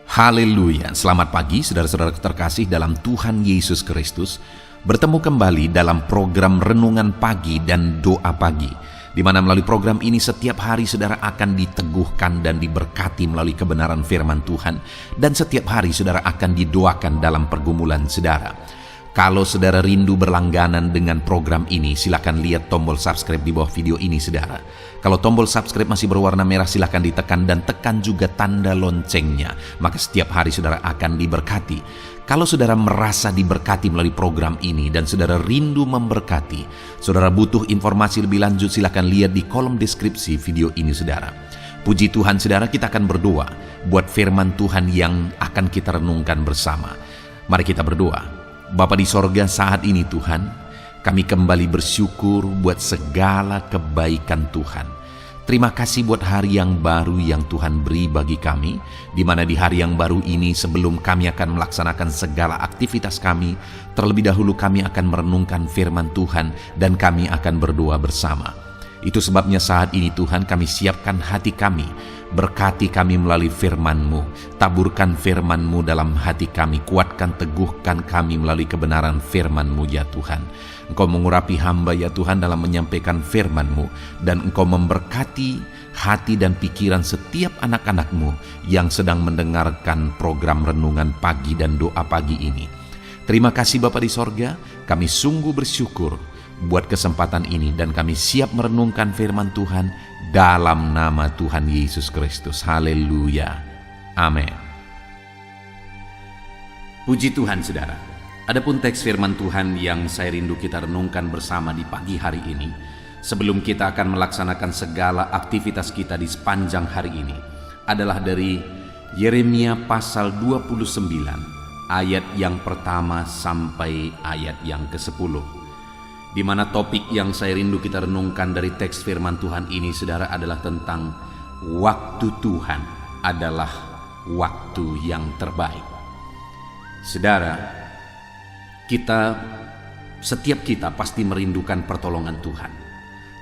Haleluya, selamat pagi saudara-saudara terkasih dalam Tuhan Yesus Kristus. Bertemu kembali dalam program Renungan Pagi dan Doa Pagi, di mana melalui program ini setiap hari saudara akan diteguhkan dan diberkati melalui kebenaran firman Tuhan, dan setiap hari saudara akan didoakan dalam pergumulan saudara. Kalau saudara rindu berlangganan dengan program ini, silakan lihat tombol subscribe di bawah video ini saudara. Kalau tombol subscribe masih berwarna merah, silakan ditekan dan tekan juga tanda loncengnya. Maka setiap hari saudara akan diberkati. Kalau saudara merasa diberkati melalui program ini dan saudara rindu memberkati, saudara butuh informasi lebih lanjut, silakan lihat di kolom deskripsi video ini saudara. Puji Tuhan saudara, kita akan berdoa buat firman Tuhan yang akan kita renungkan bersama. Mari kita berdoa. Bapa di sorga, saat ini Tuhan, kami kembali bersyukur buat segala kebaikan Tuhan. Terima kasih buat hari yang baru yang Tuhan beri bagi kami, di mana di hari yang baru ini sebelum kami akan melaksanakan segala aktivitas kami, terlebih dahulu kami akan merenungkan firman Tuhan dan kami akan berdoa bersama. Itu sebabnya saat ini Tuhan kami siapkan hati kami, berkati kami melalui firman-Mu, taburkan firman-Mu dalam hati kami, kuatkan teguhkan kami melalui kebenaran firman-Mu ya Tuhan. Engkau mengurapi hamba ya Tuhan dalam menyampaikan firman-Mu, dan Engkau memberkati hati dan pikiran setiap anak-anak-Mu yang sedang mendengarkan program Renungan Pagi dan Doa Pagi ini. Terima kasih Bapa di sorga, kami sungguh bersyukur buat kesempatan ini dan kami siap merenungkan firman Tuhan dalam nama Tuhan Yesus Kristus. Haleluya. Amin. Puji Tuhan saudara. Adapun teks firman Tuhan yang saya rindu kita renungkan bersama di pagi hari ini, sebelum kita akan melaksanakan segala aktivitas kita di sepanjang hari ini, adalah dari Yeremia pasal 29 ayat yang pertama sampai ayat yang ke-10. Di mana topik yang saya rindu kita renungkan dari teks firman Tuhan ini saudara adalah tentang waktu Tuhan adalah waktu yang terbaik. Saudara, setiap kita pasti merindukan pertolongan Tuhan.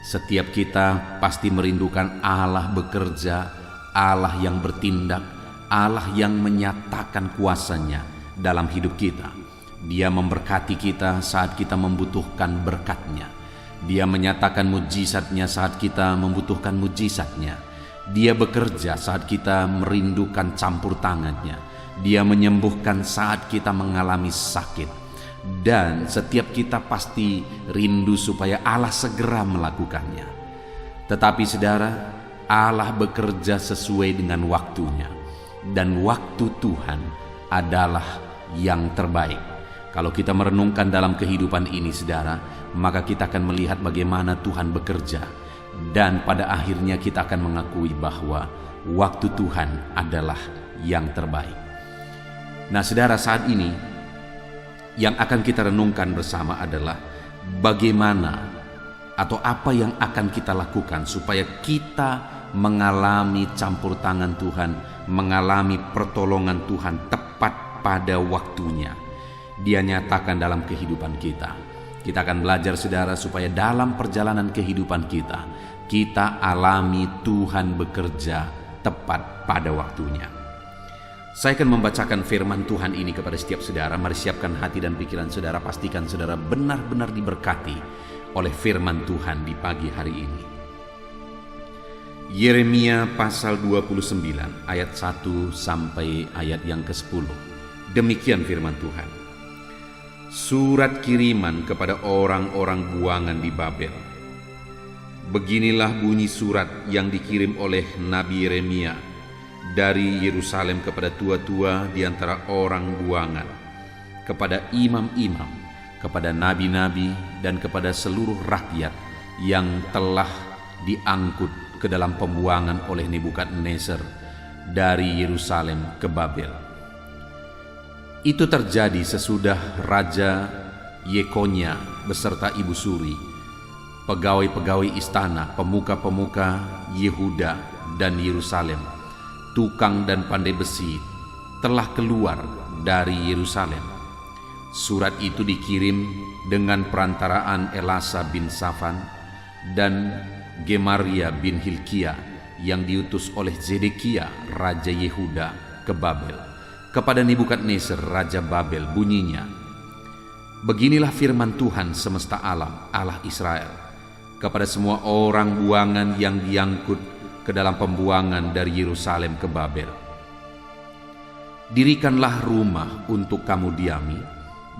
Setiap kita pasti merindukan Allah bekerja, Allah yang bertindak, Allah yang menyatakan kuasanya dalam hidup kita. Dia memberkati kita saat kita membutuhkan berkat-Nya. Dia menyatakan mujizat-Nya saat kita membutuhkan mujizat-Nya. Dia bekerja saat kita merindukan campur tangan-Nya. Dia menyembuhkan saat kita mengalami sakit. Dan setiap kita pasti rindu supaya Allah segera melakukannya. Tetapi saudara, Allah bekerja sesuai dengan waktunya. Dan waktu Tuhan adalah yang terbaik. Kalau kita merenungkan dalam kehidupan ini saudara, maka kita akan melihat bagaimana Tuhan bekerja. Dan pada akhirnya kita akan mengakui bahwa waktu Tuhan adalah yang terbaik. Nah saudara, saat ini yang akan kita renungkan bersama adalah bagaimana atau apa yang akan kita lakukan supaya kita mengalami campur tangan Tuhan, mengalami pertolongan Tuhan tepat pada waktunya. Dia nyatakan dalam kehidupan kita. Kita akan belajar saudara supaya dalam perjalanan kehidupan kita, kita alami Tuhan bekerja tepat pada waktunya. Saya akan membacakan firman Tuhan ini kepada setiap saudara. Mari siapkan hati dan pikiran saudara. Pastikan saudara benar-benar diberkati oleh firman Tuhan di pagi hari ini. Yeremia pasal 29 ayat 1 sampai ayat yang ke-10. Demikian firman Tuhan. Surat kiriman kepada orang-orang buangan di Babel. Beginilah bunyi surat yang dikirim oleh Nabi Yeremia dari Yerusalem kepada tua-tua di antara orang buangan, kepada imam-imam, kepada nabi-nabi, dan kepada seluruh rakyat yang telah diangkut ke dalam pembuangan oleh Nebukadnezar dari Yerusalem ke Babel. Itu terjadi sesudah Raja Yekonya beserta ibu suri, pegawai-pegawai istana, pemuka-pemuka Yehuda dan Yerusalem, tukang dan pandai besi telah keluar dari Yerusalem. Surat itu dikirim dengan perantaraan Elasa bin Safan dan Gemaria bin Hilkia yang diutus oleh Zedekia Raja Yehuda ke Babel kepada Nebukadnezar Raja Babel bunyinya, beginilah firman Tuhan semesta alam, Allah Israel, kepada semua orang buangan yang diangkut ke dalam pembuangan dari Yerusalem ke Babel. Dirikanlah rumah untuk kamu diami,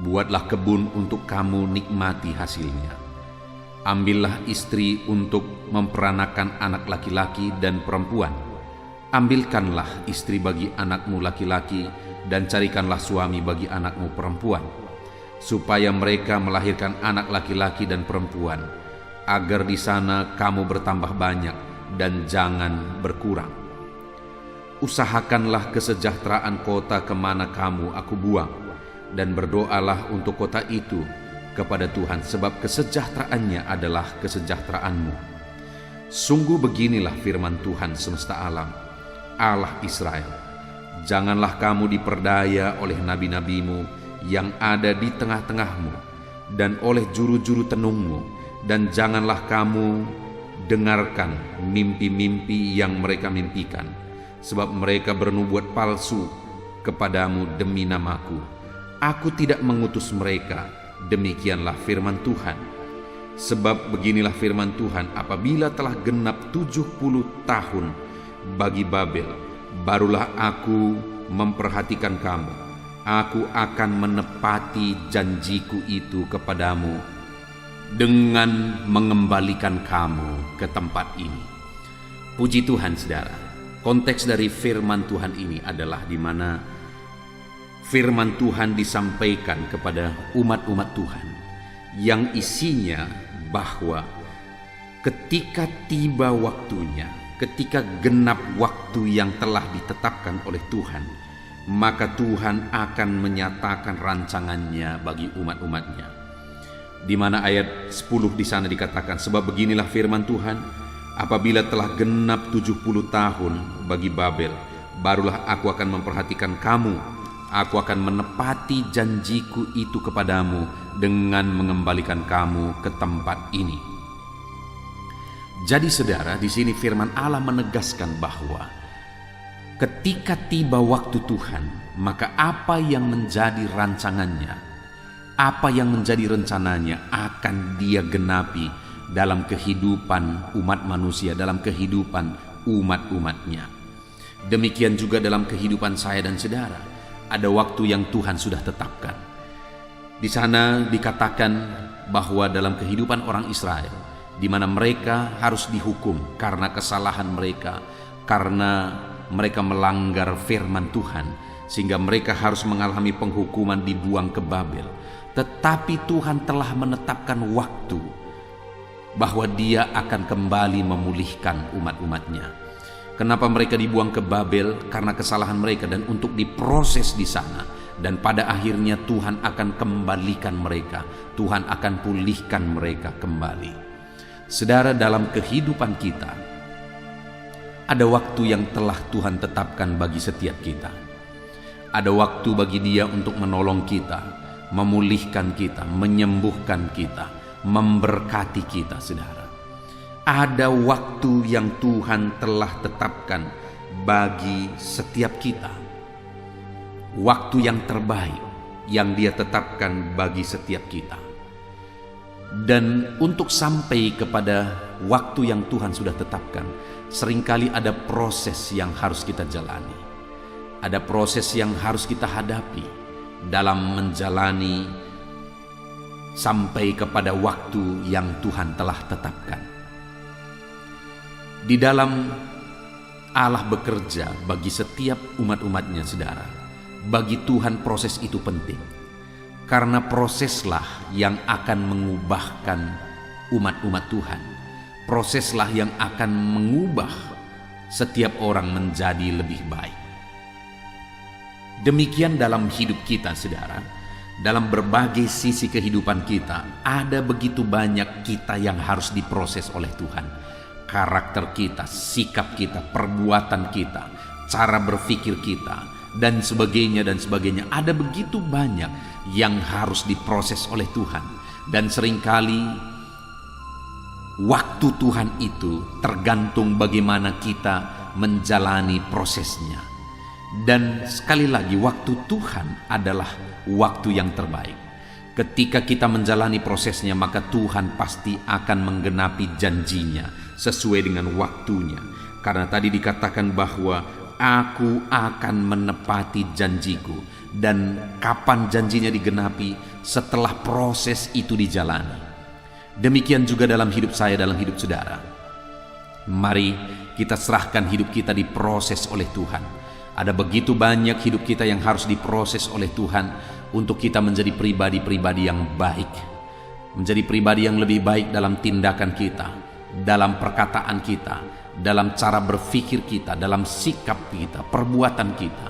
buatlah kebun untuk kamu nikmati hasilnya. Ambillah istri untuk memperanakan anak laki-laki dan perempuan. Ambilkanlah istri bagi anakmu laki-laki dan carikanlah suami bagi anakmu perempuan, supaya mereka melahirkan anak laki-laki dan perempuan, agar di sana kamu bertambah banyak dan jangan berkurang. Usahakanlah kesejahteraan kota kemana kamu aku buang, dan berdoalah untuk kota itu kepada Tuhan, sebab kesejahteraannya adalah kesejahteraanmu. Sungguh beginilah firman Tuhan semesta alam, Allah Israel, janganlah kamu diperdaya oleh nabi-nabimu yang ada di tengah-tengahmu dan oleh juru-juru tenungmu, dan janganlah kamu dengarkan mimpi-mimpi yang mereka mimpikan, sebab mereka bernubuat palsu kepadamu demi namaku. Aku tidak mengutus mereka, demikianlah firman Tuhan. Sebab beginilah firman Tuhan, apabila telah genap 70 tahun bagi Babel, barulah aku memperhatikan kamu. Aku akan menepati janjiku itu kepadamu dengan mengembalikan kamu ke tempat ini. Puji Tuhan, saudara. Konteks dari firman Tuhan ini adalah di mana firman Tuhan disampaikan kepada umat-umat Tuhan yang isinya bahwa ketika tiba waktunya, ketika genap waktu yang telah ditetapkan oleh Tuhan, maka Tuhan akan menyatakan rancangannya bagi umat-umatnya. Di mana ayat 10 di sana dikatakan, sebab beginilah firman Tuhan, apabila telah genap 70 tahun bagi Babel, barulah aku akan memperhatikan kamu. Aku akan menepati janjiku itu kepadamu dengan mengembalikan kamu ke tempat ini. Jadi saudara, di sini firman Allah menegaskan bahwa ketika tiba waktu Tuhan, maka apa yang menjadi rancangannya, apa yang menjadi rencananya akan Dia genapi dalam kehidupan umat manusia, dalam kehidupan umat-umatnya. Demikian juga dalam kehidupan saya dan saudara, ada waktu yang Tuhan sudah tetapkan. Di sana dikatakan bahwa dalam kehidupan orang Israel, di mana mereka harus dihukum karena kesalahan mereka, karena mereka melanggar firman Tuhan, sehingga mereka harus mengalami penghukuman, dibuang ke Babel. Tetapi Tuhan telah menetapkan waktu bahwa Dia akan kembali memulihkan umat-umatnya. Kenapa mereka dibuang ke Babel? Karena kesalahan mereka, dan untuk diproses di sana, dan pada akhirnya Tuhan akan kembalikan mereka, Tuhan akan pulihkan mereka kembali. Saudara, dalam kehidupan kita ada waktu yang telah Tuhan tetapkan bagi setiap kita. Ada waktu bagi Dia untuk menolong kita, memulihkan kita, menyembuhkan kita, memberkati kita, saudara. Ada waktu yang Tuhan telah tetapkan bagi setiap kita. Waktu yang terbaik yang Dia tetapkan bagi setiap kita. Dan untuk sampai kepada waktu yang Tuhan sudah tetapkan, seringkali ada proses yang harus kita jalani. Ada proses yang harus kita hadapi dalam menjalani sampai kepada waktu yang Tuhan telah tetapkan. Di dalam Allah bekerja bagi setiap umat-umatnya, saudara, bagi Tuhan proses itu penting. Karena proseslah yang akan mengubahkan umat-umat Tuhan. Proseslah yang akan mengubah setiap orang menjadi lebih baik. Demikian dalam hidup kita, saudara. Dalam berbagai sisi kehidupan kita, ada begitu banyak kita yang harus diproses oleh Tuhan. Karakter kita, sikap kita, perbuatan kita, cara berpikir kita, dan sebagainya dan sebagainya. Ada begitu banyak yang harus diproses oleh Tuhan, dan seringkali waktu Tuhan itu tergantung bagaimana kita menjalani prosesnya. Dan sekali lagi, waktu Tuhan adalah waktu yang terbaik. Ketika kita menjalani prosesnya, maka Tuhan pasti akan menggenapi janjinya sesuai dengan waktunya. Karena tadi dikatakan bahwa Aku akan menepati janjiku. Dan kapan janjinya digenapi? Setelah proses itu dijalani. Demikian juga dalam hidup saya, dalam hidup saudara. Mari kita serahkan hidup kita diproses oleh Tuhan. Ada begitu banyak hidup kita yang harus diproses oleh Tuhan untuk kita menjadi pribadi-pribadi yang baik, menjadi pribadi yang lebih baik dalam tindakan kita, dalam perkataan kita, dalam cara berpikir kita, dalam sikap kita, perbuatan kita.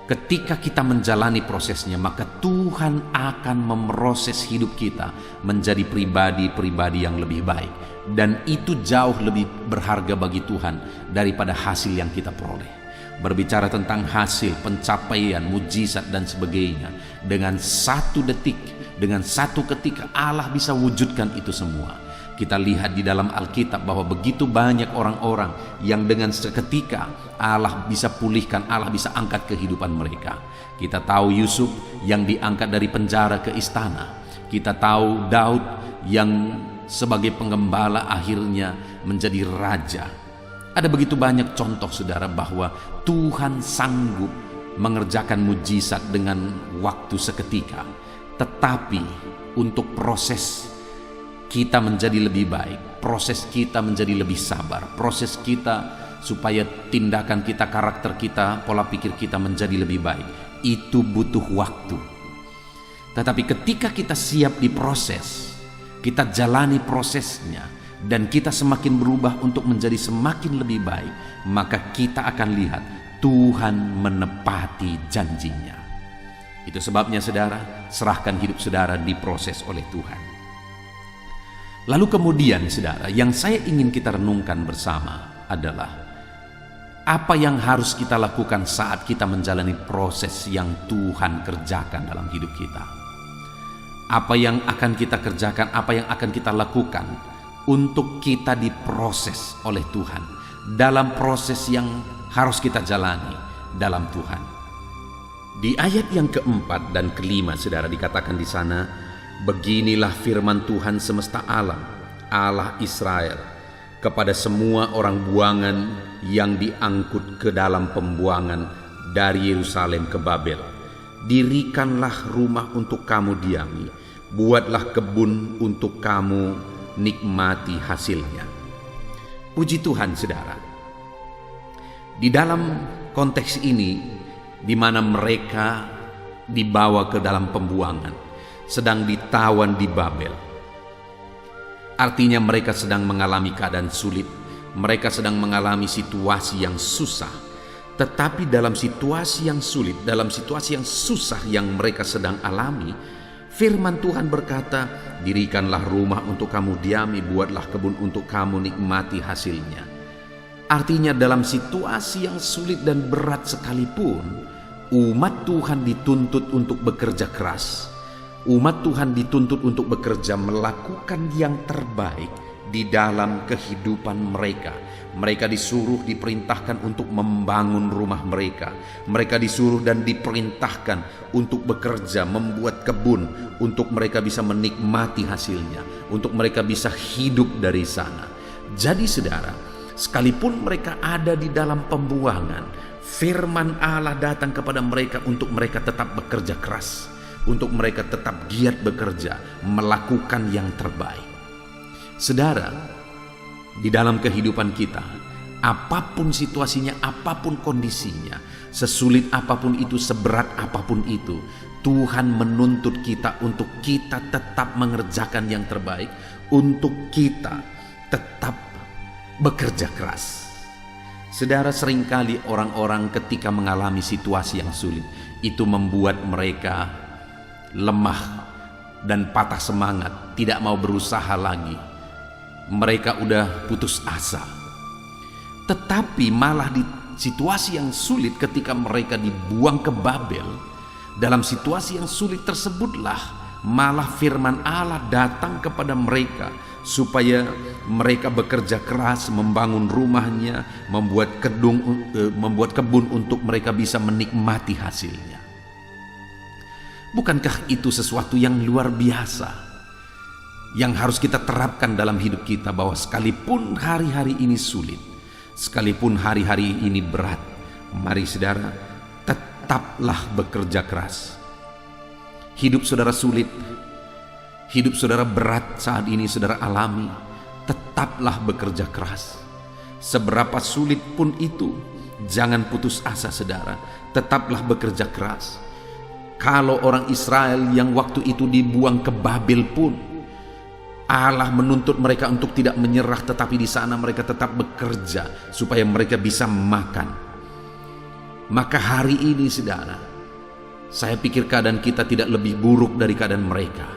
Ketika kita menjalani prosesnya, maka Tuhan akan memproses hidup kita menjadi pribadi-pribadi yang lebih baik. Dan itu jauh lebih berharga bagi Tuhan daripada hasil yang kita peroleh. Berbicara tentang hasil, pencapaian, mujizat dan sebagainya, dengan satu detik, dengan satu ketika Allah bisa wujudkan itu semua. Kita lihat di dalam Alkitab bahwa begitu banyak orang-orang yang dengan seketika Allah bisa pulihkan, Allah bisa angkat kehidupan mereka. Kita tahu Yusuf yang diangkat dari penjara ke istana. Kita tahu Daud yang sebagai penggembala akhirnya menjadi raja. Ada begitu banyak contoh saudara bahwa Tuhan sanggup mengerjakan mujizat dengan waktu seketika. Tetapi untuk proses kita menjadi lebih baik, proses kita menjadi lebih sabar, proses kita supaya tindakan kita, karakter kita, pola pikir kita menjadi lebih baik, itu butuh waktu. Tetapi ketika kita siap diproses, kita jalani prosesnya, dan kita semakin berubah untuk menjadi semakin lebih baik, maka kita akan lihat Tuhan menepati janjinya. Itu sebabnya saudara, serahkan hidup saudara diproses oleh Tuhan. Lalu kemudian saudara, yang saya ingin kita renungkan bersama adalah apa yang harus kita lakukan saat kita menjalani proses yang Tuhan kerjakan dalam hidup kita. Apa yang akan kita kerjakan, apa yang akan kita lakukan untuk kita diproses oleh Tuhan dalam proses yang harus kita jalani dalam Tuhan. Di ayat yang keempat dan kelima saudara dikatakan di sana, beginilah firman Tuhan semesta alam, Allah Israel, kepada semua orang buangan yang diangkut ke dalam pembuangan dari Yerusalem ke Babel. Dirikanlah rumah untuk kamu diami, buatlah kebun untuk kamu nikmati hasilnya. Puji Tuhan saudara. Di dalam konteks ini, di mana mereka dibawa ke dalam pembuangan, sedang ditawan di Babel. Artinya mereka sedang mengalami keadaan sulit, mereka sedang mengalami situasi yang susah. Tetapi dalam situasi yang sulit, dalam situasi yang susah yang mereka sedang alami, firman Tuhan berkata, dirikanlah rumah untuk kamu diami, buatlah kebun untuk kamu nikmati hasilnya. Artinya dalam situasi yang sulit dan berat sekalipun, umat Tuhan dituntut untuk bekerja keras. Umat Tuhan dituntut untuk bekerja, melakukan yang terbaik di dalam kehidupan mereka. Mereka disuruh, diperintahkan untuk membangun rumah mereka. Mereka disuruh dan diperintahkan untuk bekerja, membuat kebun, untuk mereka bisa menikmati hasilnya, untuk mereka bisa hidup dari sana. Jadi saudara, sekalipun mereka ada di dalam pembuangan, firman Allah datang kepada mereka untuk mereka tetap bekerja keras, untuk mereka tetap giat bekerja, melakukan yang terbaik. Saudara, di dalam kehidupan kita, apapun situasinya, apapun kondisinya, sesulit apapun itu, seberat apapun itu, Tuhan menuntut kita untuk kita tetap mengerjakan yang terbaik, untuk kita tetap bekerja keras. Saudara, seringkali orang-orang ketika mengalami situasi yang sulit, itu membuat mereka lemah dan patah semangat, tidak mau berusaha lagi. Mereka udah putus asa. Tetapi malah di situasi yang sulit, ketika mereka dibuang ke Babel, dalam situasi yang sulit tersebutlah malah firman Allah datang kepada mereka supaya mereka bekerja keras membangun rumahnya, membuat kebun untuk mereka bisa menikmati hasilnya. Bukankah itu sesuatu yang luar biasa yang harus kita terapkan dalam hidup kita, bahwa sekalipun hari-hari ini sulit, sekalipun hari-hari ini berat, mari saudara, tetaplah bekerja keras. Hidup saudara sulit, hidup saudara berat saat ini saudara alami, tetaplah bekerja keras. Seberapa sulit pun itu, jangan putus asa saudara, tetaplah bekerja keras. Kalau orang Israel yang waktu itu dibuang ke Babel pun, Allah menuntut mereka untuk tidak menyerah, tetapi di sana mereka tetap bekerja supaya mereka bisa makan. Maka hari ini saudara, saya pikir keadaan kita tidak lebih buruk dari keadaan mereka.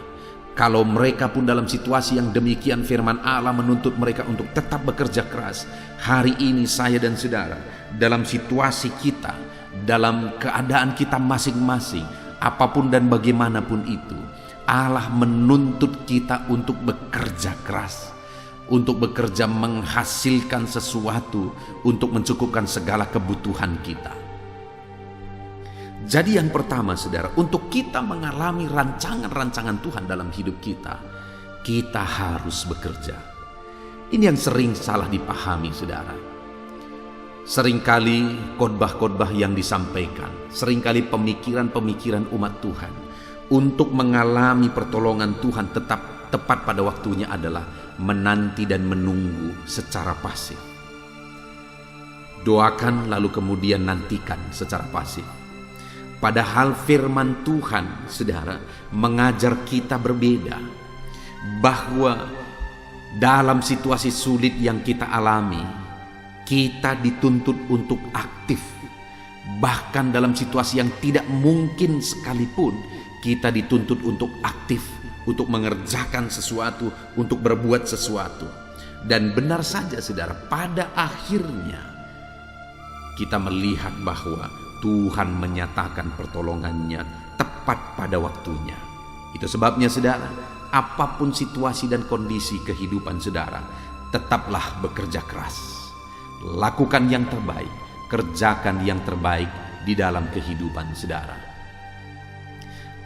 Kalau mereka pun dalam situasi yang demikian, firman Allah menuntut mereka untuk tetap bekerja keras. Hari ini saya dan saudara, dalam situasi kita, dalam keadaan kita masing-masing, apapun dan bagaimanapun itu, Allah menuntut kita untuk bekerja keras, untuk bekerja menghasilkan sesuatu untuk mencukupkan segala kebutuhan kita. Jadi yang pertama saudara, untuk kita mengalami rancangan-rancangan Tuhan dalam hidup kita, kita harus bekerja. Ini yang sering salah dipahami saudara. Seringkali khotbah-khotbah yang disampaikan, seringkali pemikiran-pemikiran umat Tuhan untuk mengalami pertolongan Tuhan tetap tepat pada waktunya adalah menanti dan menunggu secara pasif. Doakan lalu kemudian nantikan secara pasif. Padahal firman Tuhan, saudara, mengajar kita berbeda. Bahwa dalam situasi sulit yang kita alami, kita dituntut untuk aktif. Bahkan dalam situasi yang tidak mungkin sekalipun, kita dituntut untuk aktif, untuk mengerjakan sesuatu, untuk berbuat sesuatu. Dan benar saja saudara, pada akhirnya kita melihat bahwa Tuhan menyatakan pertolongannya tepat pada waktunya. Itu sebabnya saudara, apapun situasi dan kondisi kehidupan saudara, tetaplah bekerja keras. Lakukan yang terbaik, kerjakan yang terbaik di dalam kehidupan saudara.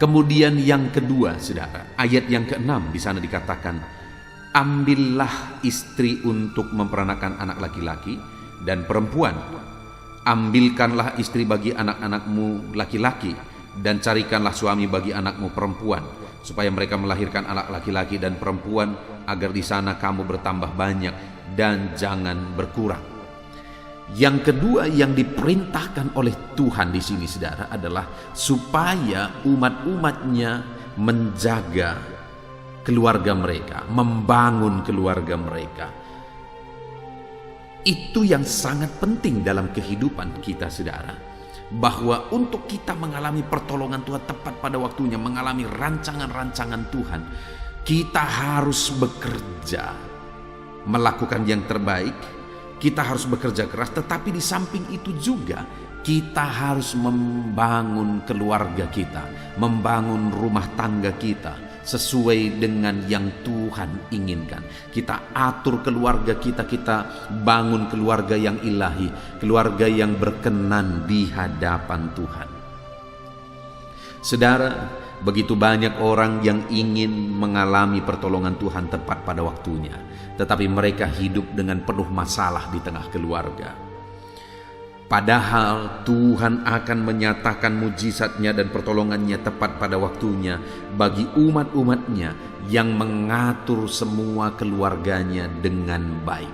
Kemudian yang kedua saudara, ayat yang ke-6 di sana dikatakan, ambillah istri untuk memperanakan anak laki-laki dan perempuan. Ambilkanlah istri bagi anak-anakmu laki-laki, dan carikanlah suami bagi anakmu perempuan, supaya mereka melahirkan anak laki-laki dan perempuan, agar di sana kamu bertambah banyak dan jangan berkurang. Yang kedua yang diperintahkan oleh Tuhan di sini saudara adalah supaya umat-umatnya menjaga keluarga mereka, membangun keluarga mereka. Itu yang sangat penting dalam kehidupan kita saudara, bahwa untuk kita mengalami pertolongan Tuhan tepat pada waktunya, mengalami rancangan-rancangan Tuhan, kita harus bekerja, melakukan yang terbaik, kita harus bekerja keras. Tetapi di samping itu juga kita harus membangun keluarga kita, membangun rumah tangga kita sesuai dengan yang Tuhan inginkan. Kita atur keluarga kita, kita bangun keluarga yang ilahi, keluarga yang berkenan di hadapan Tuhan. Saudara, begitu banyak orang yang ingin mengalami pertolongan Tuhan tepat pada waktunya, tetapi mereka hidup dengan penuh masalah di tengah keluarga. Padahal Tuhan akan menyatakan mujizatnya dan pertolongannya tepat pada waktunya bagi umat-umatnya yang mengatur semua keluarganya dengan baik.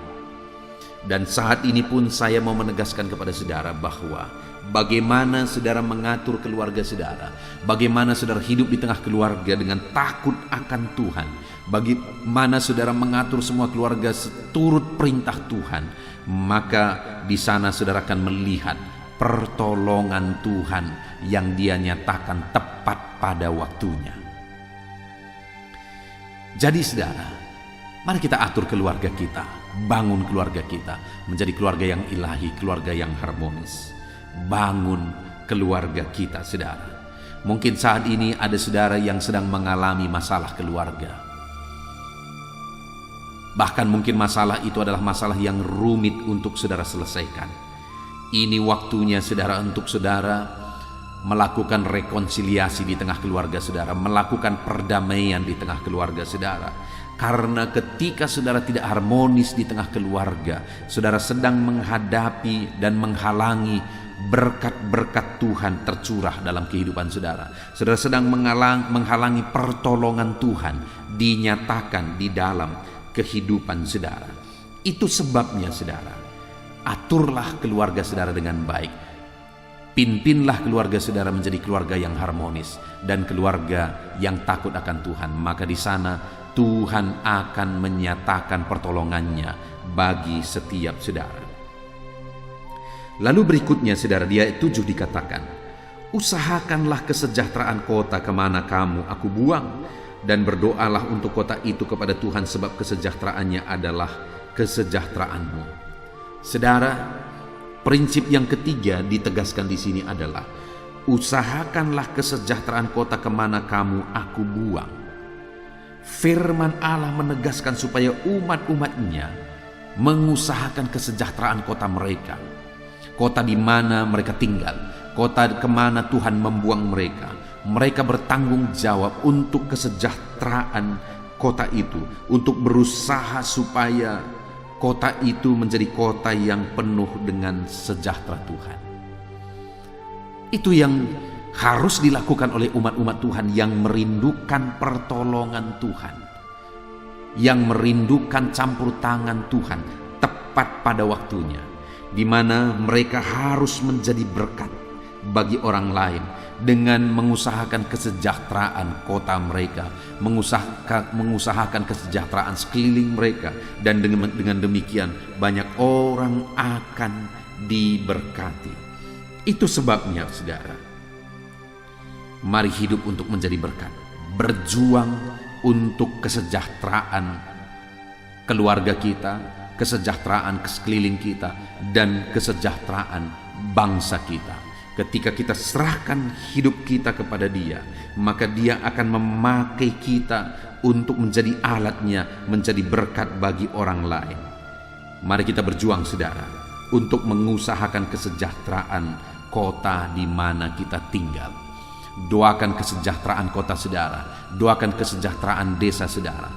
Dan saat ini pun saya mau menegaskan kepada saudara bahwa bagaimana saudara mengatur keluarga saudara, bagaimana saudara hidup di tengah keluarga dengan takut akan Tuhan, bagaimana saudara mengatur semua keluarga seturut perintah Tuhan, maka di sana saudara akan melihat pertolongan Tuhan yang Dia nyatakan tepat pada waktunya. Jadi saudara, mari kita atur keluarga kita, bangun keluarga kita menjadi keluarga yang ilahi, keluarga yang harmonis. Bangun keluarga kita saudara. Mungkin saat ini ada saudara yang sedang mengalami masalah keluarga. Bahkan mungkin masalah itu adalah masalah yang rumit untuk saudara selesaikan. Ini waktunya saudara untuk saudara melakukan rekonsiliasi di tengah keluarga saudara, melakukan perdamaian di tengah keluarga saudara. Karena ketika saudara tidak harmonis di tengah keluarga, saudara sedang menghadapi dan menghalangi berkat-berkat Tuhan tercurah dalam kehidupan saudara. Saudara sedang menghalangi pertolongan Tuhan dinyatakan di dalam kehidupan saudara. Itu sebabnya saudara, aturlah keluarga saudara dengan baik. Pimpinlah keluarga saudara menjadi keluarga yang harmonis dan keluarga yang takut akan Tuhan. Maka di sana Tuhan akan menyatakan pertolongannya bagi setiap saudara. Lalu berikutnya saudara, di ayat 7 dikatakan, usahakanlah kesejahteraan kota kemana kamu aku buang, dan berdoalah untuk kota itu kepada Tuhan, sebab kesejahteraannya adalah kesejahteraanmu. Saudara, prinsip yang ketiga ditegaskan di sini adalah usahakanlah kesejahteraan kota kemana kamu aku buang. Firman Allah menegaskan supaya umat-umatnya mengusahakan kesejahteraan kota mereka, kota di mana mereka tinggal, kota kemana Tuhan membuang mereka. Mereka bertanggung jawab untuk kesejahteraan kota itu, untuk berusaha supaya kota itu menjadi kota yang penuh dengan sejahtera Tuhan. Itu yang harus dilakukan oleh umat-umat Tuhan yang merindukan pertolongan Tuhan, yang merindukan campur tangan Tuhan tepat pada waktunya, di mana mereka harus menjadi berkat bagi orang lain dengan mengusahakan kesejahteraan kota mereka, mengusahakan kesejahteraan sekeliling mereka, dan dengan demikian banyak orang akan diberkati. Itu sebabnya saudara, mari hidup untuk menjadi berkat, berjuang untuk kesejahteraan keluarga kita, kesejahteraan sekeliling kita, dan kesejahteraan bangsa kita. Ketika kita serahkan hidup kita kepada Dia, maka Dia akan memakai kita untuk menjadi alatnya, menjadi berkat bagi orang lain. Mari kita berjuang saudara untuk mengusahakan kesejahteraan kota di mana kita tinggal. Doakan kesejahteraan kota saudara, doakan kesejahteraan desa saudara.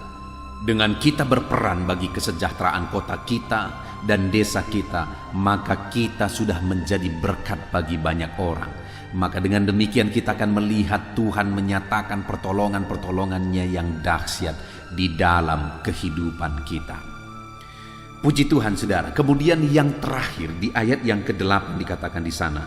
Dengan kita berperan bagi kesejahteraan kota kita dan desa kita, maka kita sudah menjadi berkat bagi banyak orang. Maka dengan demikian kita akan melihat Tuhan menyatakan pertolongan-pertolongannya yang dahsyat di dalam kehidupan kita. Puji Tuhan saudara. Kemudian yang terakhir di ayat yang ke-8 dikatakan di sana,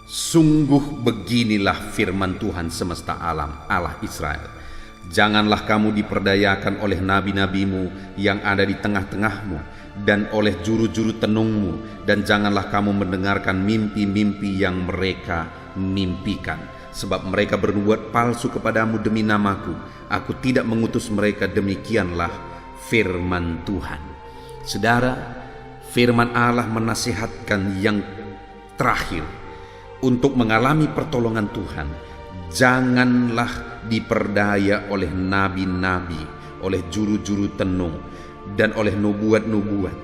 sungguh beginilah firman Tuhan semesta alam, Allah Israel. Janganlah kamu diperdayakan oleh nabi-nabimu yang ada di tengah-tengahmu dan oleh juru-juru tenungmu, dan janganlah kamu mendengarkan mimpi-mimpi yang mereka mimpikan, sebab mereka bernubuat palsu kepadamu demi namaku. Aku tidak mengutus mereka. Demikianlah firman Tuhan. Saudara, firman Allah menasihatkan yang terakhir untuk mengalami pertolongan Tuhan. Janganlah diperdaya oleh nabi-nabi, oleh juru-juru tenung, dan oleh nubuat-nubuat.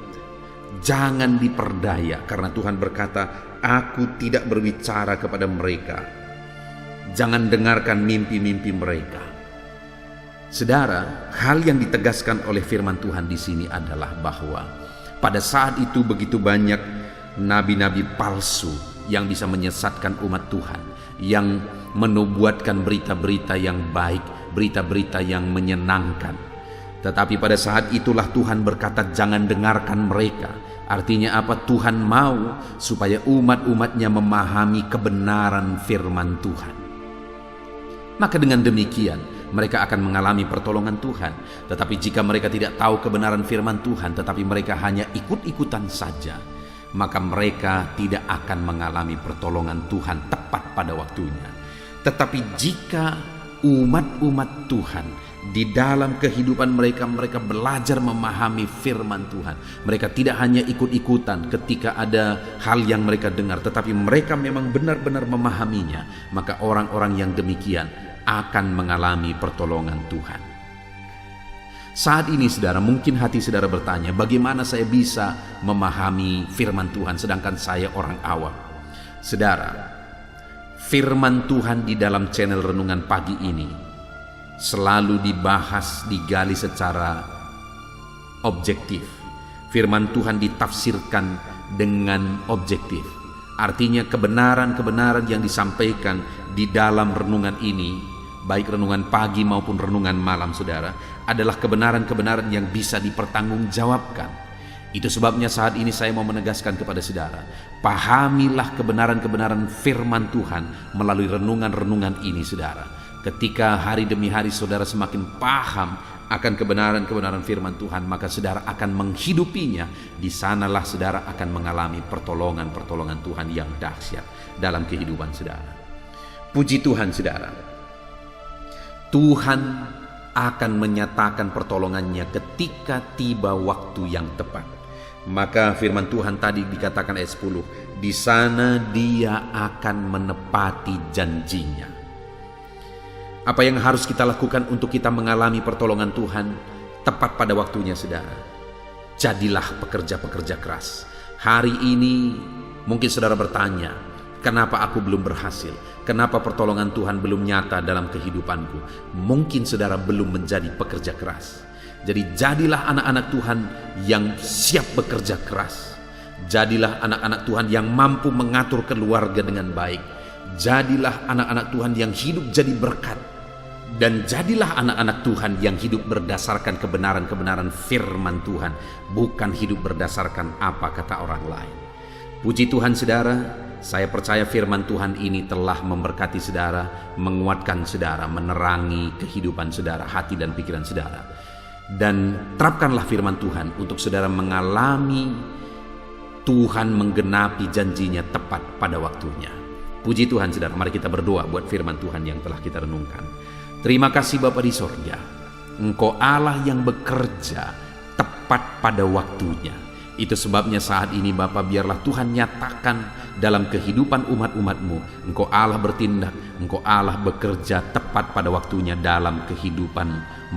Jangan diperdaya, karena Tuhan berkata, aku tidak berbicara kepada mereka. Jangan dengarkan mimpi-mimpi mereka. Saudara, hal yang ditegaskan oleh firman Tuhan di sini adalah bahwa pada saat itu begitu banyak nabi-nabi palsu yang bisa menyesatkan umat Tuhan, yang menubuatkan berita-berita yang baik, berita-berita yang menyenangkan. Tetapi pada saat itulah Tuhan berkata, jangan dengarkan mereka. Artinya apa? Tuhan mau supaya umat-umatnya memahami kebenaran firman Tuhan. Maka dengan demikian mereka akan mengalami pertolongan Tuhan. Tetapi jika mereka tidak tahu kebenaran firman Tuhan, tetapi mereka hanya ikut-ikutan saja, maka mereka tidak akan mengalami pertolongan Tuhan tepat pada waktunya. Tetapi jika umat-umat Tuhan di dalam kehidupan mereka, mereka belajar memahami firman Tuhan. Mereka tidak hanya ikut-ikutan ketika ada hal yang mereka dengar, tetapi mereka memang benar-benar memahaminya. Maka orang-orang yang demikian akan mengalami pertolongan Tuhan. Saat ini saudara, mungkin hati saudara bertanya, bagaimana saya bisa memahami firman Tuhan sedangkan saya orang awam? Saudara, firman Tuhan di dalam channel Renungan Pagi ini selalu dibahas, digali secara objektif. Firman Tuhan ditafsirkan dengan objektif. Artinya kebenaran-kebenaran yang disampaikan di dalam renungan ini, baik renungan pagi maupun renungan malam saudara, adalah kebenaran-kebenaran yang bisa dipertanggungjawabkan. Itu sebabnya saat ini saya mau menegaskan kepada saudara, pahamilah kebenaran-kebenaran firman Tuhan melalui renungan-renungan ini saudara. Ketika hari demi hari saudara semakin paham akan kebenaran-kebenaran firman Tuhan, maka saudara akan menghidupinya. Di sanalah saudara akan mengalami pertolongan-pertolongan Tuhan yang dahsyat dalam kehidupan saudara. Puji Tuhan saudara, Tuhan akan menyatakan pertolongannya ketika tiba waktu yang tepat. Maka firman Tuhan tadi dikatakan ayat 10, di sana Dia akan menepati janjinya. Apa yang harus kita lakukan untuk kita mengalami pertolongan Tuhan tepat pada waktunya saudara? Jadilah pekerja-pekerja keras. Hari ini mungkin saudara bertanya, kenapa aku belum berhasil? Kenapa pertolongan Tuhan belum nyata dalam kehidupanku? Mungkin saudara belum menjadi pekerja keras. Jadi jadilah anak-anak Tuhan yang siap bekerja keras. Jadilah anak-anak Tuhan yang mampu mengatur keluarga dengan baik. Jadilah anak-anak Tuhan yang hidup jadi berkat. Dan jadilah anak-anak Tuhan yang hidup berdasarkan kebenaran-kebenaran firman Tuhan, bukan hidup berdasarkan apa kata orang lain. Puji Tuhan saudara, saya percaya firman Tuhan ini telah memberkati saudara, menguatkan saudara, menerangi kehidupan saudara, hati dan pikiran saudara. Dan terapkanlah firman Tuhan untuk saudara mengalami Tuhan menggenapi janjinya tepat pada waktunya. Puji Tuhan saudara, mari kita berdoa buat firman Tuhan yang telah kita renungkan. Terima kasih Bapa di sorga, Engkau Allah yang bekerja tepat pada waktunya. Itu sebabnya saat ini Bapa, biarlah Tuhan nyatakan dalam kehidupan umat-umat-Mu. Engkau Allah bertindak, Engkau Allah bekerja tepat pada waktunya dalam kehidupan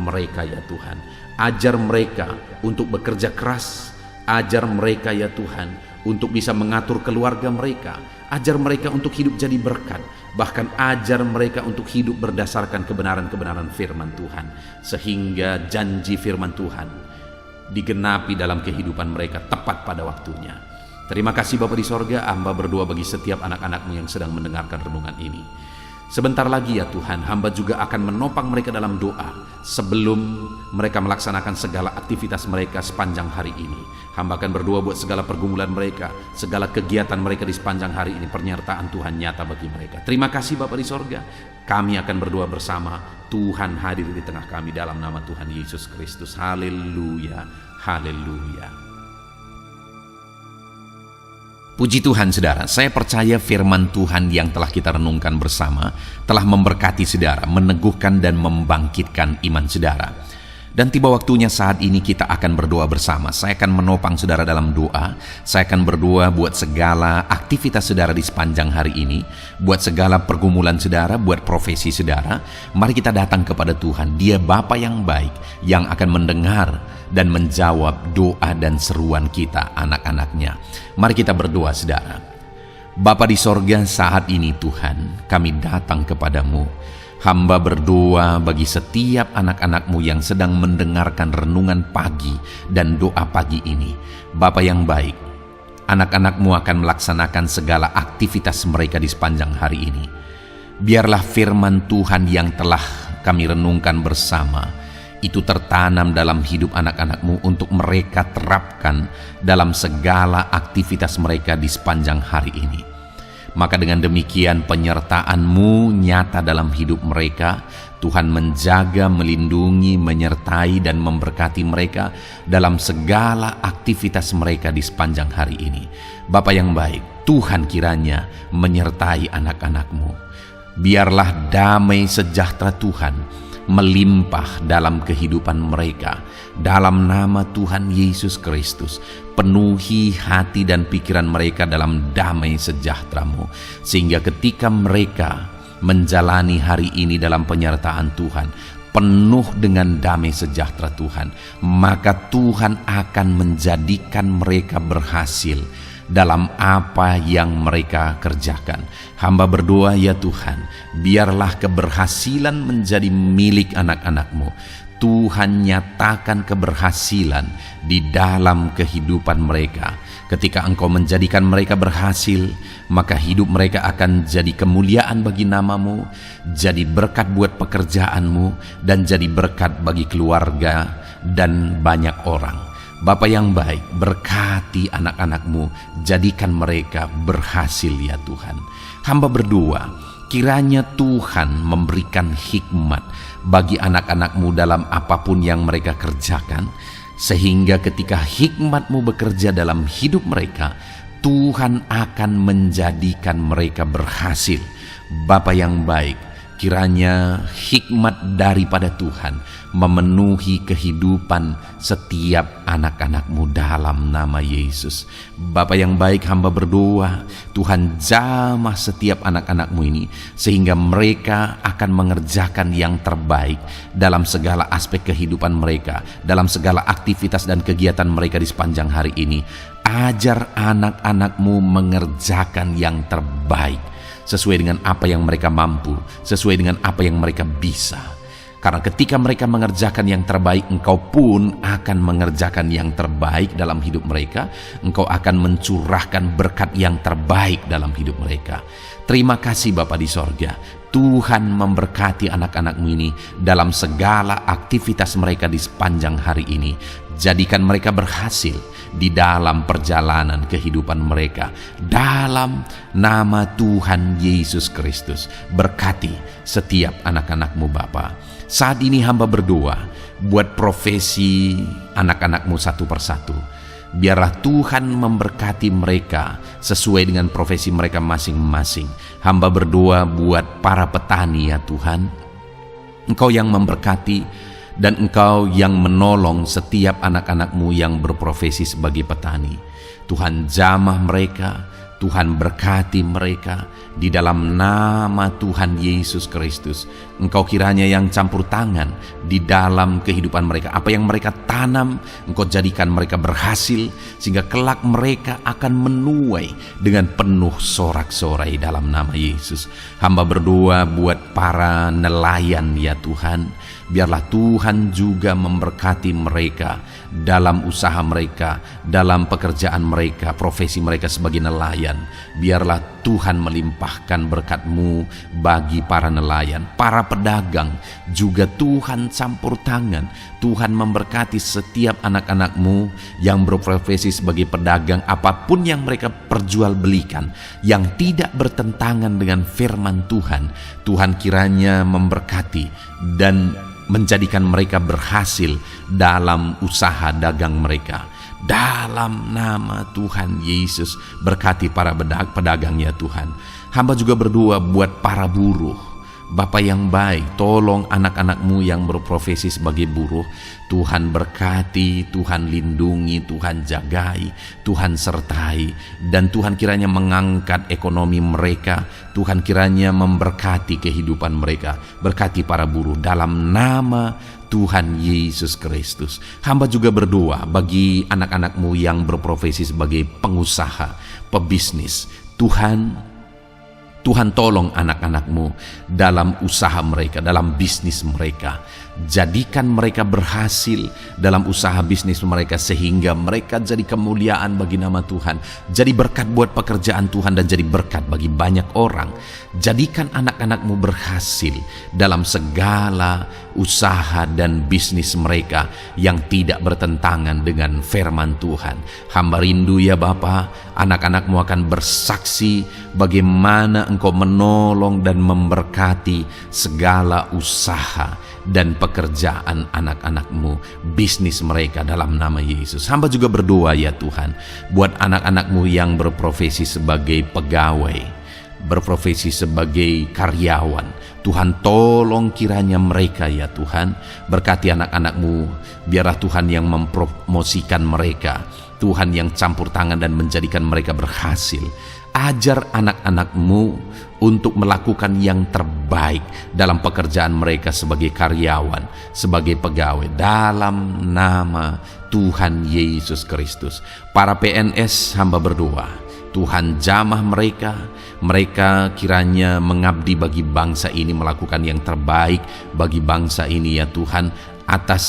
mereka ya Tuhan. Ajar mereka untuk bekerja keras, ajar mereka ya Tuhan untuk bisa mengatur keluarga mereka, ajar mereka untuk hidup jadi berkat, bahkan ajar mereka untuk hidup berdasarkan kebenaran-kebenaran firman Tuhan, sehingga janji firman Tuhan digenapi dalam kehidupan mereka tepat pada waktunya. Terima kasih Bapa di sorga, hamba berdoa bagi setiap anak-anak-Mu yang sedang mendengarkan renungan ini. Sebentar lagi ya Tuhan, hamba juga akan menopang mereka dalam doa sebelum mereka melaksanakan segala aktivitas mereka sepanjang hari ini. Hamba akan berdoa buat segala pergumulan mereka, segala kegiatan mereka di sepanjang hari ini, penyertaan Tuhan nyata bagi mereka. Terima kasih Bapa di sorga, kami akan berdoa bersama. Tuhan hadir di tengah kami dalam nama Tuhan Yesus Kristus. Haleluya, haleluya. Puji Tuhan saudara, saya percaya firman Tuhan yang telah kita renungkan bersama telah memberkati saudara, meneguhkan dan membangkitkan iman saudara. Dan tiba waktunya saat ini kita akan berdoa bersama. Saya akan menopang saudara dalam doa. Saya akan berdoa buat segala aktivitas saudara di sepanjang hari ini, buat segala pergumulan saudara, buat profesi saudara. Mari kita datang kepada Tuhan. Dia Bapa yang baik, yang akan mendengar dan menjawab doa dan seruan kita, anak-anaknya. Mari kita berdoa saudara. Bapa di sorga, saat ini Tuhan, kami datang kepadamu. Hamba berdoa bagi setiap anak-anak-Mu yang sedang mendengarkan renungan pagi dan doa pagi ini. Bapa yang baik, anak-anak-Mu akan melaksanakan segala aktivitas mereka di sepanjang hari ini. Biarlah firman Tuhan yang telah kami renungkan bersama itu tertanam dalam hidup anak-anak-Mu untuk mereka terapkan dalam segala aktivitas mereka di sepanjang hari ini. Maka dengan demikian penyertaan-Mu nyata dalam hidup mereka. Tuhan menjaga, melindungi, menyertai dan memberkati mereka dalam segala aktivitas mereka di sepanjang hari ini. Bapa yang baik, Tuhan kiranya menyertai anak-anak-Mu. Biarlah damai sejahtera Tuhan melimpah dalam kehidupan mereka. Dalam nama Tuhan Yesus Kristus, penuhi hati dan pikiran mereka dalam damai sejahtera-Mu, sehingga ketika mereka menjalani hari ini dalam penyertaan Tuhan, penuh dengan damai sejahtera Tuhan, maka Tuhan akan menjadikan mereka berhasil dalam apa yang mereka kerjakan. Hamba berdoa, ya Tuhan, biarlah keberhasilan menjadi milik anak-anak-Mu. Tuhan nyatakan keberhasilan di dalam kehidupan mereka. Ketika Engkau menjadikan mereka berhasil, maka hidup mereka akan jadi kemuliaan bagi nama-Mu, jadi berkat buat pekerjaan-Mu, dan jadi berkat bagi keluarga dan banyak orang. Bapa yang baik, berkati anak-anak-Mu, jadikan mereka berhasil ya Tuhan. Hamba berdoa, kiranya Tuhan memberikan hikmat bagi anak-anak-Mu dalam apapun yang mereka kerjakan, sehingga ketika hikmat-Mu bekerja dalam hidup mereka, Tuhan akan menjadikan mereka berhasil. Bapa yang baik, kiranya hikmat daripada Tuhan memenuhi kehidupan setiap anak-anak-Mu dalam nama Yesus. Bapa yang baik, hamba berdoa, Tuhan jamah setiap anak-anak-Mu ini, sehingga mereka akan mengerjakan yang terbaik dalam segala aspek kehidupan mereka, dalam segala aktivitas dan kegiatan mereka di sepanjang hari ini. Ajar anak-anak-Mu mengerjakan yang terbaik, sesuai dengan apa yang mereka mampu, sesuai dengan apa yang mereka bisa. Karena ketika mereka mengerjakan yang terbaik, Engkau pun akan mengerjakan yang terbaik dalam hidup mereka. Engkau akan mencurahkan berkat yang terbaik dalam hidup mereka. Terima kasih Bapa di sorga. Tuhan memberkati anak-anak-Mu ini dalam segala aktivitas mereka di sepanjang hari ini. Jadikan mereka berhasil di dalam perjalanan kehidupan mereka. Dalam nama Tuhan Yesus Kristus, berkati setiap anak-anak-Mu Bapa. Saat ini hamba berdoa buat profesi anak-anak-Mu satu persatu. Biarlah Tuhan memberkati mereka sesuai dengan profesi mereka masing-masing. Hamba berdoa buat para petani ya Tuhan. Engkau yang memberkati dan Engkau yang menolong setiap anak-anak-Mu yang berprofesi sebagai petani. Tuhan jamah mereka, Tuhan berkati mereka di dalam nama Tuhan Yesus Kristus. Engkau kiranya yang campur tangan di dalam kehidupan mereka. Apa yang mereka tanam, Engkau jadikan mereka berhasil, sehingga kelak mereka akan menuai dengan penuh sorak-sorai dalam nama Yesus. Hamba berdoa buat para nelayan ya Tuhan. Biarlah Tuhan juga memberkati mereka dalam usaha mereka, dalam pekerjaan mereka, profesi mereka sebagai nelayan. Biarlah Tuhan melimpahkan berkat-Mu bagi para nelayan, para pedagang juga Tuhan campur tangan. Tuhan memberkati setiap anak-anak-Mu yang berprofesi sebagai pedagang, apapun yang mereka perjualbelikan yang tidak bertentangan dengan firman Tuhan. Tuhan kiranya memberkati dan menjadikan mereka berhasil dalam usaha dagang mereka. Dalam nama Tuhan Yesus, berkati para pedagang ya Tuhan. Hamba juga berdoa buat para buruh. Bapa yang baik, tolong anak-anak-Mu yang berprofesi sebagai buruh. Tuhan berkati, Tuhan lindungi, Tuhan jagai, Tuhan sertai. Dan Tuhan kiranya mengangkat ekonomi mereka. Tuhan kiranya memberkati kehidupan mereka. Berkati para buruh dalam nama Tuhan Yesus Kristus. Hamba juga berdoa bagi anak-anak-Mu yang berprofesi sebagai pengusaha, pebisnis. Tuhan tolong anak-anak-Mu dalam usaha mereka, dalam bisnis mereka. Jadikan mereka berhasil dalam usaha bisnis mereka, sehingga mereka jadi kemuliaan bagi nama Tuhan, jadi berkat buat pekerjaan Tuhan, dan jadi berkat bagi banyak orang. Jadikan anak-anak-Mu berhasil dalam segala usaha dan bisnis mereka yang tidak bertentangan dengan firman Tuhan. Hamba rindu ya Bapa, anak-anak-Mu akan bersaksi bagaimana Engkau menolong dan memberkati segala usaha dan pekerjaan anak-anak-Mu, bisnis mereka dalam nama Yesus. Hamba juga berdoa ya Tuhan buat anak-anak-Mu yang berprofesi sebagai pegawai, berprofesi sebagai karyawan. Tuhan tolong kiranya mereka ya Tuhan, berkati anak-anak-Mu. Biarlah Tuhan yang mempromosikan mereka, Tuhan yang campur tangan dan menjadikan mereka berhasil. ajar anak-anak-Mu untuk melakukan yang terbaik dalam pekerjaan mereka sebagai karyawan, sebagai pegawai, dalam nama Tuhan Yesus Kristus. Para PNS, hamba berdoa, Tuhan jamah mereka kiranya mengabdi bagi bangsa ini, melakukan yang terbaik bagi bangsa ini ya Tuhan, atas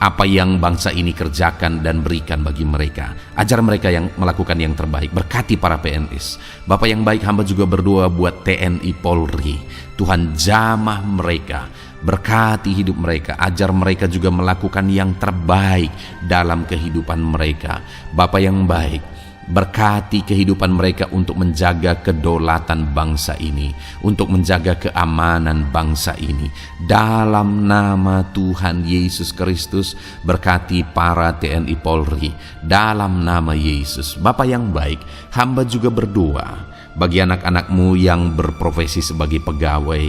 apa yang bangsa ini kerjakan dan berikan bagi mereka. Ajar mereka yang melakukan yang terbaik. Berkati para PNS. Bapak yang baik, hamba juga berdoa buat TNI Polri. Tuhan jamah mereka, berkati hidup mereka, ajar mereka juga melakukan yang terbaik dalam kehidupan mereka. Bapak yang baik, berkati kehidupan mereka untuk menjaga kedaulatan bangsa ini, untuk menjaga keamanan bangsa ini. Dalam nama Tuhan Yesus Kristus, berkati para TNI Polri, dalam nama Yesus. Bapa yang baik, hamba juga berdoa bagi anak-anak-Mu yang berprofesi sebagai pegawai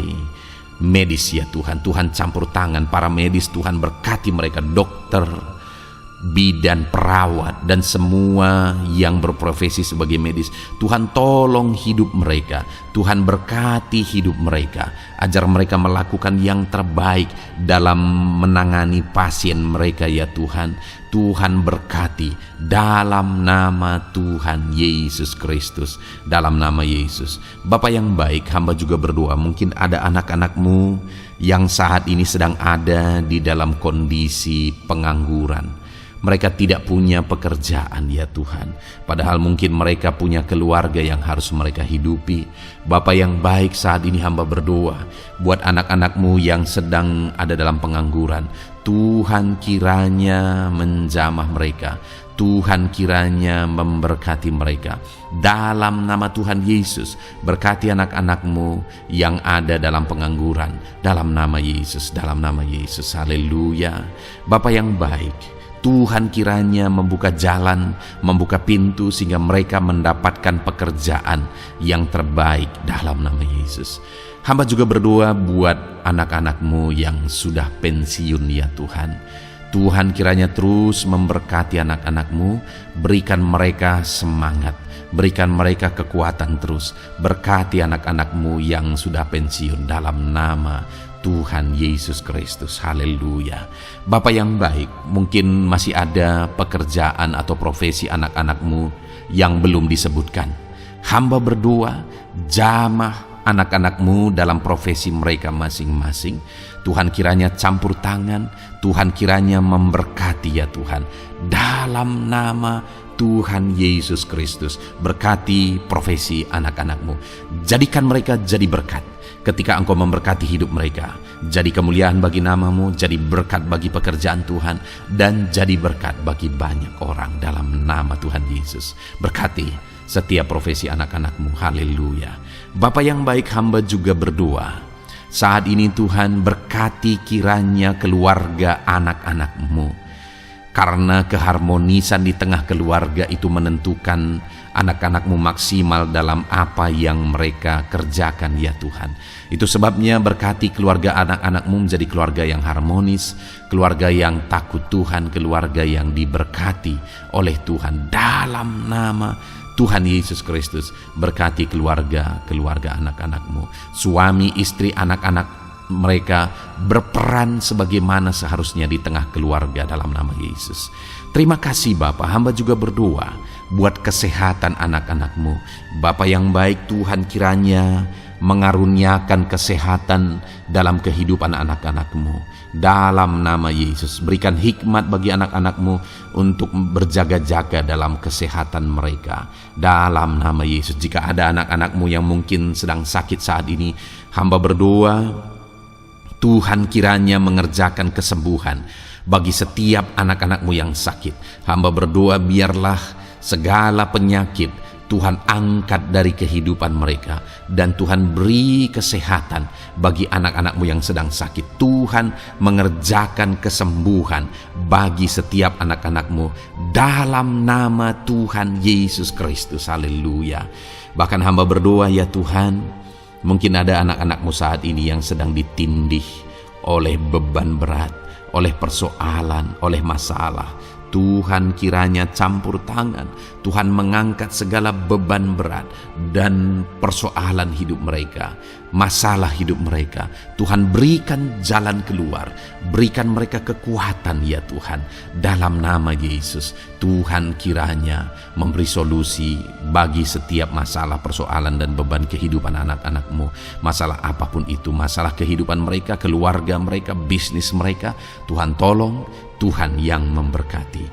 medis ya Tuhan. Tuhan campur tangan para medis, Tuhan berkati mereka, dokter, bidan, perawat, dan semua yang berprofesi sebagai medis. Tuhan tolong hidup mereka, Tuhan berkati hidup mereka, ajar mereka melakukan yang terbaik dalam menangani pasien mereka ya Tuhan. Tuhan berkati dalam nama Tuhan Yesus Kristus, dalam nama Yesus. Bapa yang baik, hamba juga berdoa, mungkin ada anak-anak-Mu yang saat ini sedang ada di dalam kondisi pengangguran. Mereka tidak punya pekerjaan ya Tuhan, padahal mungkin mereka punya keluarga yang harus mereka hidupi. Bapa yang baik, saat ini hamba berdoa buat anak-anak-Mu yang sedang ada dalam pengangguran. Tuhan kiranya menjamah mereka, Tuhan kiranya memberkati mereka. Dalam nama Tuhan Yesus, berkati anak-anak-Mu yang ada dalam pengangguran, dalam nama Yesus, dalam nama Yesus. Haleluya. Bapa yang baik, Tuhan kiranya membuka jalan, membuka pintu sehingga mereka mendapatkan pekerjaan yang terbaik dalam nama Yesus. Hamba juga berdoa buat anak-anak-Mu yang sudah pensiun ya Tuhan. Tuhan kiranya terus memberkati anak-anak-Mu, berikan mereka semangat, berikan mereka kekuatan terus. Berkati anak-anak-Mu yang sudah pensiun dalam nama Tuhan Yesus Kristus. Haleluya. Bapa yang baik, mungkin masih ada pekerjaan atau profesi anak-anak-Mu yang belum disebutkan. Hamba berdoa, jamah anak-anak-Mu dalam profesi mereka masing-masing. Tuhan kiranya campur tangan, Tuhan kiranya memberkati ya Tuhan. Dalam nama Tuhan Yesus Kristus, berkati profesi anak-anak-Mu. Jadikan mereka jadi berkat ketika Engkau memberkati hidup mereka. Jadi kemuliaan bagi nama-Mu, jadi berkat bagi pekerjaan Tuhan, dan jadi berkat bagi banyak orang dalam nama Tuhan Yesus. Berkati setiap profesi anak-anak-Mu. Haleluya. Bapa yang baik, hamba juga berdoa saat ini Tuhan, berkati kiranya keluarga anak-anak-Mu. Karena keharmonisan di tengah keluarga itu menentukan anak-anak-Mu maksimal dalam apa yang mereka kerjakan ya Tuhan. Itu sebabnya berkati keluarga anak-anak-Mu menjadi keluarga yang harmonis, keluarga yang takut Tuhan, keluarga yang diberkati oleh Tuhan. Dalam nama Tuhan Yesus Kristus, berkati keluarga anak-anak-Mu. Suami, istri, anak-anak mereka berperan sebagaimana seharusnya di tengah keluarga dalam nama Yesus. Terima kasih Bapa, hamba juga berdoa buat kesehatan anak-anak-Mu. Bapa yang baik, Tuhan kiranya mengaruniakan kesehatan dalam kehidupan anak-anak-Mu. Dalam nama Yesus, berikan hikmat bagi anak-anak-Mu untuk berjaga-jaga dalam kesehatan mereka. Dalam nama Yesus, jika ada anak-anak-Mu yang mungkin sedang sakit saat ini, hamba berdoa Tuhan kiranya mengerjakan kesembuhan bagi setiap anak-anak-Mu yang sakit. Hamba berdoa biarlah segala penyakit Tuhan angkat dari kehidupan mereka, dan Tuhan beri kesehatan bagi anak-anak-Mu yang sedang sakit. Tuhan mengerjakan kesembuhan bagi setiap anak-anak-Mu dalam nama Tuhan Yesus Kristus. Haleluya. Bahkan hamba berdoa ya Tuhan, mungkin ada anak-anak-Mu saat ini yang sedang ditindih oleh beban berat, oleh persoalan, oleh masalah. Tuhan kiranya campur tangan, Tuhan mengangkat segala beban berat dan persoalan hidup mereka, masalah hidup mereka. Tuhan berikan jalan keluar, berikan mereka kekuatan ya Tuhan. Dalam nama Yesus, Tuhan kiranya memberi solusi bagi setiap masalah, persoalan dan beban kehidupan anak-anak-Mu. Masalah apapun itu, masalah kehidupan mereka, keluarga mereka, bisnis mereka, Tuhan tolong, Tuhan yang memberkati.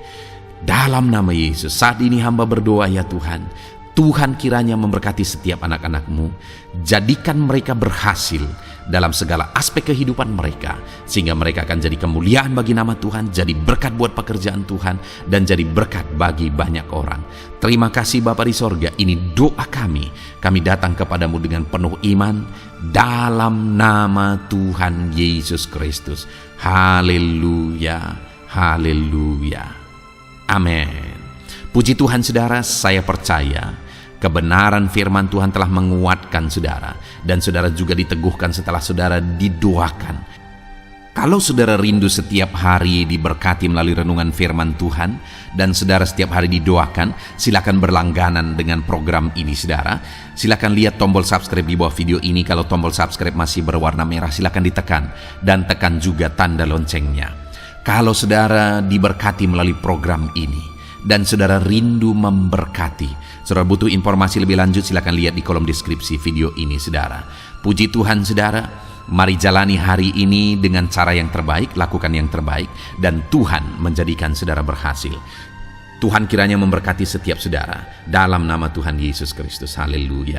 Dalam nama Yesus, saat ini hamba berdoa ya Tuhan, Tuhan kiranya memberkati setiap anak-anak-Mu, jadikan mereka berhasil dalam segala aspek kehidupan mereka, sehingga mereka akan jadi kemuliaan bagi nama Tuhan, jadi berkat buat pekerjaan Tuhan, dan jadi berkat bagi banyak orang. Terima kasih Bapa di sorga, ini doa kami datang kepadamu dengan penuh iman, dalam nama Tuhan Yesus Kristus. Haleluya, haleluya, amin. Puji Tuhan saudara, saya percaya kebenaran firman Tuhan telah menguatkan saudara, dan saudara juga diteguhkan setelah saudara didoakan. Kalau saudara rindu setiap hari diberkati melalui renungan firman Tuhan, dan saudara setiap hari didoakan, silakan berlangganan dengan program ini saudara. Silakan lihat tombol subscribe di bawah video ini. Kalau tombol subscribe masih berwarna merah, silakan ditekan, dan tekan juga tanda loncengnya. Kalau saudara diberkati melalui program ini, dan saudara rindu memberkati, saudara butuh informasi lebih lanjut, silakan lihat di kolom deskripsi video ini saudara. Puji Tuhan saudara, mari jalani hari ini dengan cara yang terbaik, lakukan yang terbaik, dan Tuhan menjadikan saudara berhasil. Tuhan kiranya memberkati setiap saudara dalam nama Tuhan Yesus Kristus. Haleluya.